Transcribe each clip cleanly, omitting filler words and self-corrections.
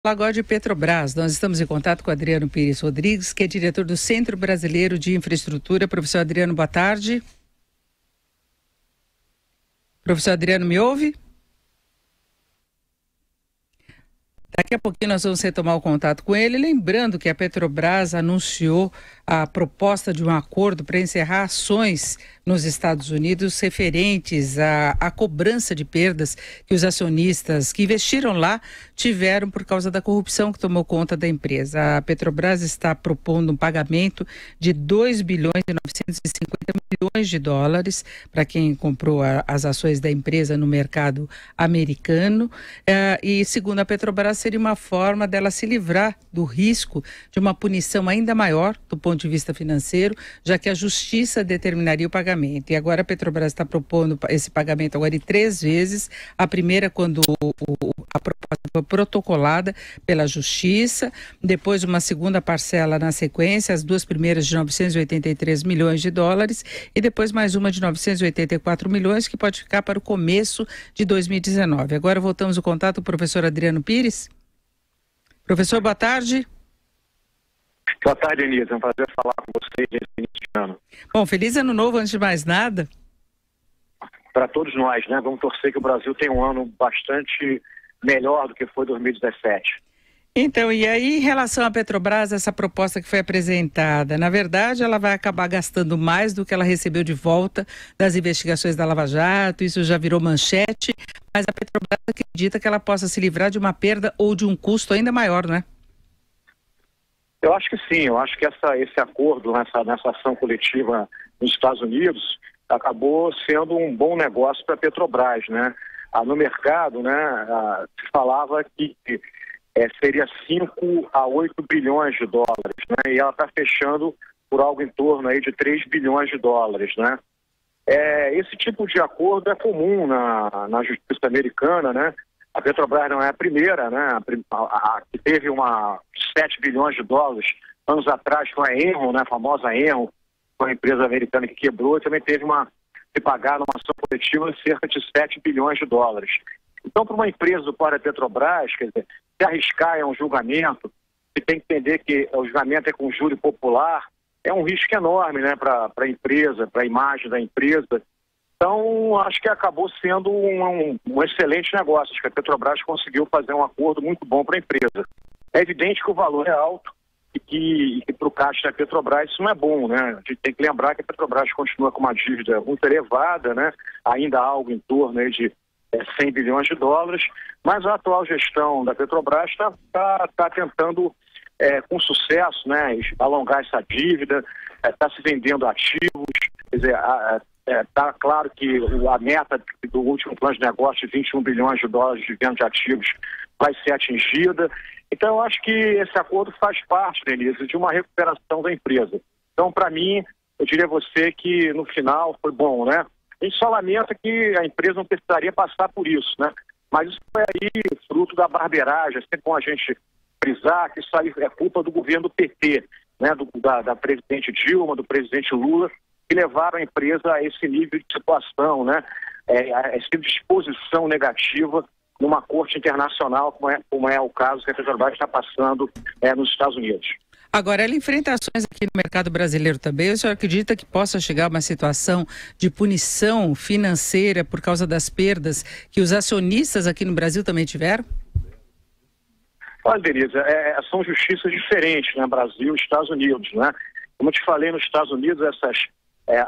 Agora de Petrobras, nós estamos em contato com Adriano Pires Rodrigues, que é diretor do Centro Brasileiro de Infraestrutura. Professor Adriano, boa tarde. Professor Adriano, me ouve? Daqui a pouquinho nós vamos retomar o contato com ele, lembrando que a Petrobras anunciou a proposta de um acordo para encerrar ações nos Estados Unidos referentes à cobrança de perdas que os acionistas que investiram lá tiveram por causa da corrupção que tomou conta da empresa. A Petrobras está propondo um pagamento de 2 bilhões e 950 milhões de dólares para quem comprou as ações da empresa no mercado americano. E segundo a Petrobras, seria uma forma dela se livrar do risco de uma punição ainda maior do ponto de vista financeiro, já que a justiça determinaria o pagamento. E agora a Petrobras está propondo esse pagamento agora em 3 vezes. A primeira quando a proposta foi protocolada pela justiça, depois uma segunda parcela na sequência, as 2 primeiras de 983 milhões de dólares e depois mais uma de 984 milhões que pode ficar para o começo de 2019. Agora voltamos o contato com o professor Adriano Pires. Professor, boa tarde. Boa tarde, Denise. É um prazer falar com vocês nesse início de ano. Bom, feliz ano novo antes de mais nada. Para todos nós, né? Vamos torcer que o Brasil tenha um ano bastante melhor do que foi 2017. Então, e aí em relação à Petrobras, essa proposta que foi apresentada, na verdade ela vai acabar gastando mais do que ela recebeu de volta das investigações da Lava Jato, isso já virou manchete, mas a Petrobras acredita que ela possa se livrar de uma perda ou de um custo ainda maior, não é? Eu acho que sim, eu acho que esse acordo nessa ação coletiva nos Estados Unidos acabou sendo um bom negócio para a Petrobras, né? No mercado, né, se falava que seria 5 a 8 bilhões de dólares, né? E ela está fechando por algo em torno aí de 3 bilhões de dólares, né? Esse tipo de acordo é comum na justiça americana, né? A Petrobras não é a primeira, né? A que teve 7 bilhões de dólares anos atrás com a Enron, né? A famosa Enron, uma empresa americana que quebrou, e também teve que pagar numa ação coletiva cerca de 7 bilhões de dólares. Então, para uma empresa do porte da Petrobras, quer dizer, se arriscar um julgamento, você tem que entender que o julgamento é com júri popular, é um risco enorme, né, para a empresa, para a imagem da empresa. Então, acho que acabou sendo um excelente negócio. Acho que a Petrobras conseguiu fazer um acordo muito bom para a empresa. É evidente que o valor é alto e que para o caixa da Petrobras isso não é bom, né? A gente tem que lembrar que a Petrobras continua com uma dívida muito elevada, né? Ainda algo em torno aí de 100 bilhões de dólares, mas a atual gestão da Petrobras está tentando, com sucesso, né, alongar essa dívida, está se vendendo ativos, quer dizer, está claro que a meta do último plano de negócio de 21 bilhões de dólares de venda de ativos vai ser atingida. Então, eu acho que esse acordo faz parte, Denise, de uma recuperação da empresa. Então, para mim, eu diria a você que no final foi bom, né? A gente só lamenta que a empresa não precisaria passar por isso, né? Mas isso foi aí fruto da barbeiragem, é sempre bom a gente frisar que isso aí é culpa do governo do PT, né? Da presidente Dilma, do presidente Lula, que levaram a empresa a esse nível de situação, né? Essa disposição negativa numa corte internacional, como é o caso que a Petrobras está passando nos Estados Unidos. Agora, ela enfrenta ações aqui no mercado brasileiro também. O senhor acredita que possa chegar a uma situação de punição financeira por causa das perdas que os acionistas aqui no Brasil também tiveram? Olha, Denise, são justiças diferentes, né? Brasil e Estados Unidos, né? Como eu te falei, nos Estados Unidos, essas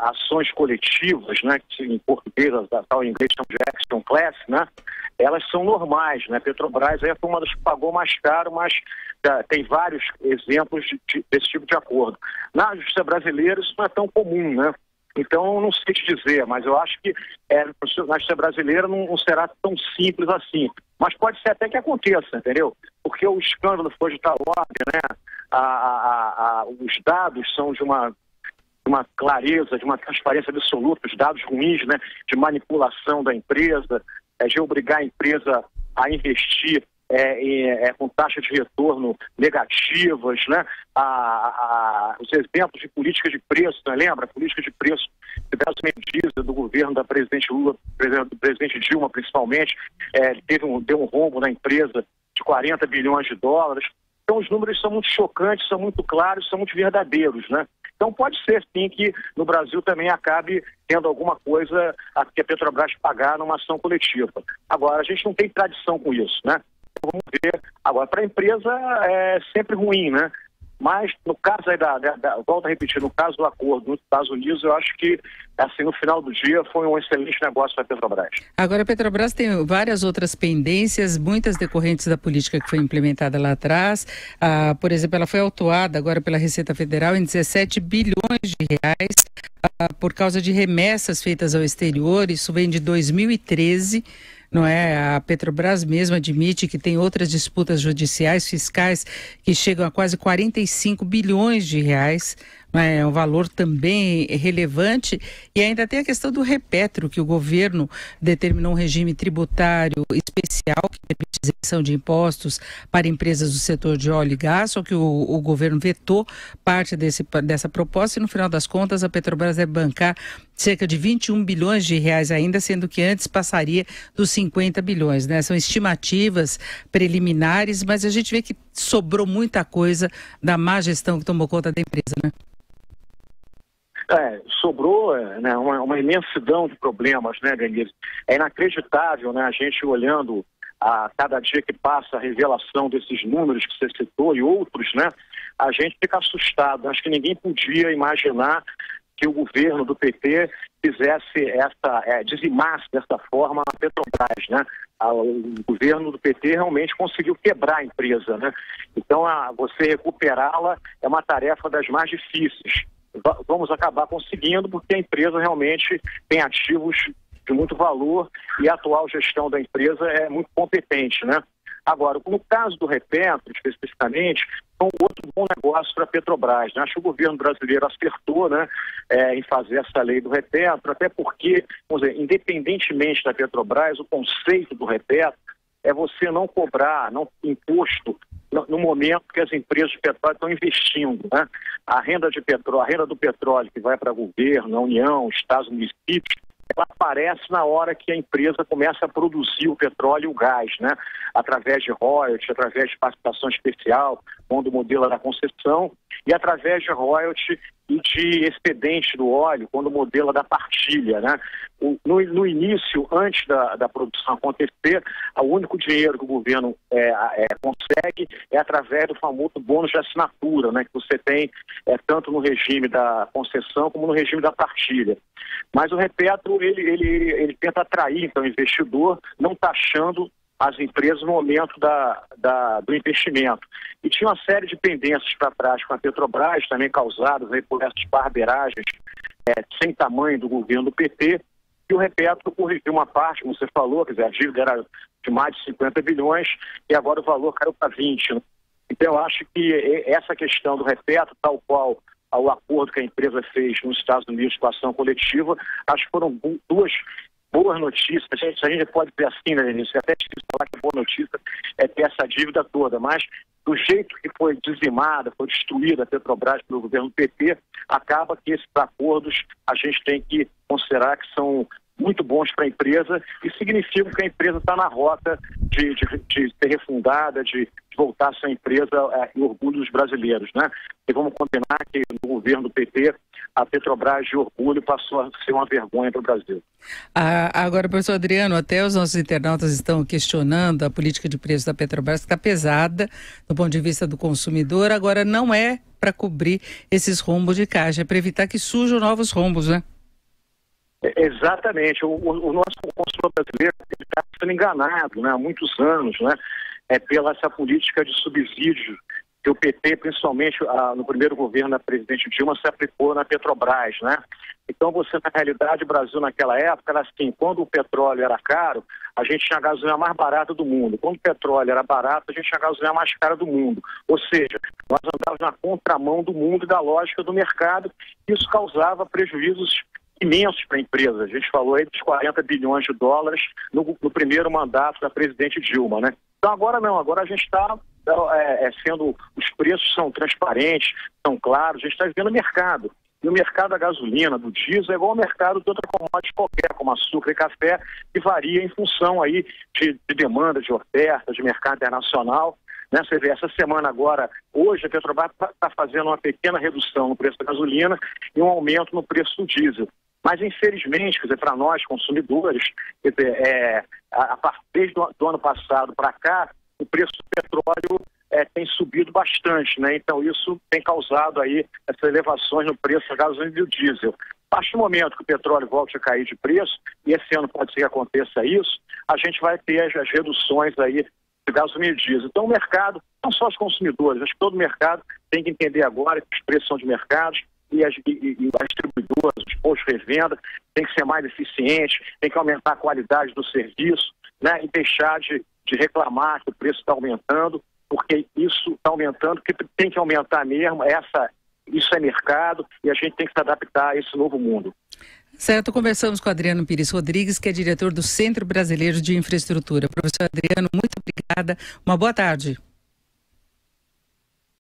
ações coletivas, né? Que em português, tal em inglês, são de action class, né? Elas são normais, né? Petrobras foi uma das que pagou mais caro, mas tem vários exemplos desse tipo de acordo. Na justiça brasileira isso não é tão comum, né? Então, não sei te dizer, mas eu acho que na justiça brasileira não será tão simples assim. Mas pode ser até que aconteça, entendeu? Porque o escândalo foi de tal ordem, né? Os dados são de uma clareza, de uma transparência absoluta, os dados ruins, né? De manipulação da empresa, de obrigar a empresa a investir com taxas de retorno negativas, né? Os exemplos de política de preço, né? Lembra? Política de preço de medida do governo da presidente Lula, do presidente Dilma principalmente, deu um rombo na empresa de 40 bilhões de dólares. Então os números são muito chocantes, são muito claros, são muito verdadeiros, né? Então pode ser sim que no Brasil também acabe tendo alguma coisa a que a Petrobras pagar numa ação coletiva. Agora, a gente não tem tradição com isso, né? Então, vamos ver. Agora, para a empresa é sempre ruim, né? Mas no caso aí volto a repetir, no caso do acordo nos Estados Unidos, eu acho que assim, no final do dia foi um excelente negócio para a Petrobras. Agora a Petrobras tem várias outras pendências, muitas decorrentes da política que foi implementada lá atrás. Por exemplo, ela foi autuada agora pela Receita Federal em 17 bilhões de reais por causa de remessas feitas ao exterior. Isso vem de 2013. Não é? A Petrobras mesmo admite que tem outras disputas judiciais, fiscais, que chegam a quase 45 bilhões de reais. É um valor também relevante. E ainda tem a questão do Repetro, que o governo determinou um regime tributário especial que permite isenção de impostos para empresas do setor de óleo e gás, só que o governo vetou parte dessa proposta e no final das contas a Petrobras deve bancar cerca de 21 bilhões de reais ainda, sendo que antes passaria dos 50 bilhões, né? São estimativas preliminares, mas a gente vê que sobrou muita coisa da má gestão que tomou conta da empresa, né? Sobrou né, uma imensidão de problemas, né, Denise? É inacreditável, né, a gente olhando a cada dia que passa a revelação desses números que você citou e outros, né, a gente fica assustado. Acho que ninguém podia imaginar que o governo do PT fizesse dizimasse dessa forma a Petrobras, né? O governo do PT realmente conseguiu quebrar a empresa, né? Então, você recuperá-la é uma tarefa das mais difíceis. Vamos acabar conseguindo porque a empresa realmente tem ativos de muito valor e a atual gestão da empresa é muito competente, né? Agora, no caso do Repetro, especificamente, é um outro bom negócio para a Petrobras, né? Acho que o governo brasileiro acertou, né, em fazer essa lei do Repetro, até porque, vamos dizer, independentemente da Petrobras, o conceito do Repetro é você não cobrar imposto no momento que as empresas de petróleo estão investindo, né? A renda do petróleo que vai para o governo, a União, estados, municípios, ela aparece na hora que a empresa começa a produzir o petróleo e o gás, né? Através de royalties, através de participação especial, quando o modelo era concessão, e através de royalties e de excedente do óleo, quando o modelo é da partilha, né? No início, antes da produção acontecer, o único dinheiro que o governo consegue é através do famoso bônus de assinatura, né? Que você tem tanto no regime da concessão como no regime da partilha. Mas o Repetro, ele tenta atrair então, o investidor, não taxando as empresas no momento do investimento. E tinha uma série de pendências para trás com a Petrobras, também causadas aí por essas barberagens sem tamanho do governo do PT, e o Repetro corrigiu uma parte, como você falou, quer dizer, a dívida era de mais de 50 bilhões e agora o valor caiu para 20. Né? Então eu acho que essa questão do Repetro, tal qual o acordo que a empresa fez nos Estados Unidos com a ação coletiva, acho que foram duas boas notícias. A gente pode dizer assim, né, Denise? É até difícil falar que boa notícia é ter essa dívida toda, mas do jeito que foi dizimada, foi destruída a Petrobras pelo governo do PT, acaba que esses acordos a gente tem que considerar que são muito bons para a empresa e significam que a empresa está na rota de ser refundada, de voltar a ser uma empresa em orgulho dos brasileiros, né? E vamos combinar que no governo do PT a Petrobras de orgulho passou a ser uma vergonha para o Brasil. Agora, professor Adriano, até os nossos internautas estão questionando a política de preço da Petrobras, que está pesada do ponto de vista do consumidor, agora não é para cobrir esses rombos de caixa, é para evitar que surjam novos rombos, né? Exatamente. O nosso consumidor brasileiro está sendo enganado, né, há muitos anos, né, pela essa política de subsídio que o PT, principalmente no primeiro governo da presidente Dilma, se aplicou na Petrobras, né? Então na realidade, o Brasil naquela época era assim, quando o petróleo era caro, a gente tinha a gasolina mais barata do mundo. Quando o petróleo era barato, a gente tinha a gasolina mais cara do mundo. Ou seja, nós andávamos na contramão do mundo e da lógica do mercado, e isso causava prejuízos imensos para a empresa. A gente falou aí dos 40 bilhões de dólares no primeiro mandato da presidente Dilma, né? Então agora não, agora a gente está os preços são transparentes, são claros, a gente está vivendo mercado. E o mercado da gasolina, do diesel, é igual ao mercado de outra commodity qualquer, como açúcar e café, que varia em função aí de demanda, de oferta, de mercado internacional. Né? Você vê, essa semana agora, hoje a Petrobras está fazendo uma pequena redução no preço da gasolina e um aumento no preço do diesel. Mas, infelizmente, quer dizer, para nós, consumidores, quer dizer, desde do ano passado para cá, o preço do petróleo tem subido bastante, né? Então isso tem causado aí essas elevações no preço da gasolina e do diesel. A partir do momento que o petróleo volte a cair de preço, e esse ano pode ser que aconteça isso, a gente vai ter as reduções aí de gasolina e diesel. Então o mercado, não só os consumidores, acho que todo o mercado tem que entender agora que os preços são de mercado e as distribuidoras, os postos de revenda, tem que ser mais eficientes, tem que aumentar a qualidade do serviço, né? E deixar de reclamar que o preço está aumentando, porque isso está aumentando, porque tem que aumentar mesmo, isso é mercado e a gente tem que se adaptar a esse novo mundo. Certo, conversamos com Adriano Pires Rodrigues, que é diretor do Centro Brasileiro de Infraestrutura. Professor Adriano, muito obrigada, uma boa tarde.